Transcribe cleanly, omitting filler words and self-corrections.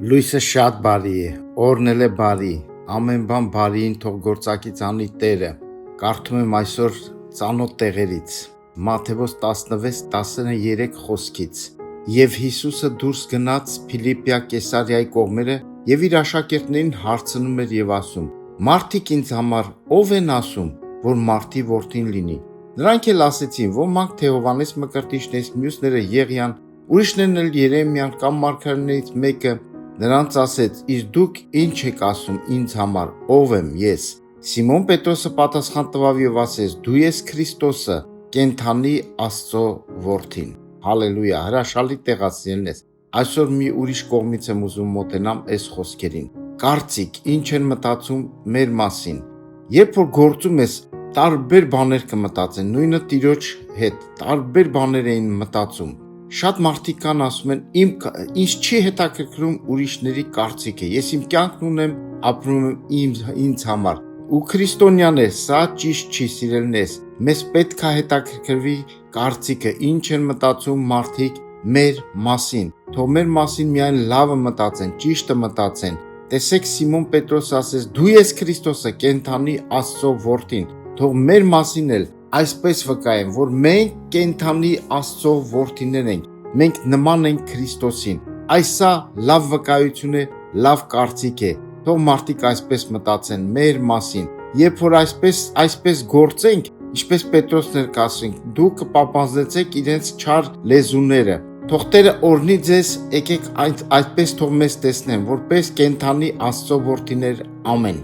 Լույսը շատ բարի է, օրն էլ է բարի, ամեն բան բարիին թող գործակից անի Տերը։ Կարդում եմ այսօր ծանոթ տեղերից, Մատթեոս 16:13 խոսքից։ Եվ Հիսուսը դուրս գնաց Փիլիպպիա Կեսարիայի կողմերը եւ իր աշակերտներին հարցնում էր եւ ասում. «Մարդիկ ինձ համար ով են ասում, որ Մարդի որդին լինի»։ Նրանք էլ ասեցին, ոմանք թե Հովհաննես Մկրտիչն, մյուսները Եղիան, ուրիշներն էլ Երեմիան կամ մարգարեներից մեկը։ Նրանց ասեց. «Իսկ դուք ինչ եք ասում ինձ համար, ով եմ ես»։ Սիմոն Պետրոսը պատասխան տվավ եւ ասեց. «Դու ես Քրիստոսը, կենդանի Աստծո որդին»։ Հալելույա, հրաշալի տեղացիներն ես։ Այսօր մի ուրիշ կողմից եմ ուզում մոտենամ այս խոսքերին։ Կարծիք, ինչ են մտածում մեր մասին։ Երբ որ գործում ես, տարբեր բաներ կմտածեն, նույնը Տիրոջ հետ տարբեր բաներ էին մտածում։ Շատ մարդիկ կան ասում են, ինձ չի հետաքրքրում ուրիշների կարծիքը, ես իմ կյանքն ունեմ, ապրում եմ ինձ համար։ Ու քրիստոնյան է, սա ճիշտ չի, սիրելիներս։ Մեզ պետք է հետաքրքրվի կարծիքը, ինչ են մտածում մարդիկ մեր մասին։ Թող մեր մասին միայն լավը մտածեն, ճիշտը մտածեն։ Տեսեք, Սիմոն Պետրոսը ասեց. «Դու ես Քրիստոսը, կենդանի Աստծո որդին»։ Թող մեր մասին էլ այսպես վկայեն, որ մենք կենդանի Աստծո որդիներ ենք, մենք նման ենք Քրիստոսին։ Այսա լավ վկայություն է, լավ կարծիք է։ Թող մարդիկ այսպես մտածեն մեր մասին։ Երբ որ այսպես գործենք, ինչպես Պետրոսն էր ասենք, դու կպապանձնեցեք իրենց չար լեզուները։ Թող Տերը օրհնի ձեզ, եկեք այդպես թող մեզ տեսնեն, որպես կենդանի Աստծո որդիներ։ Ամեն։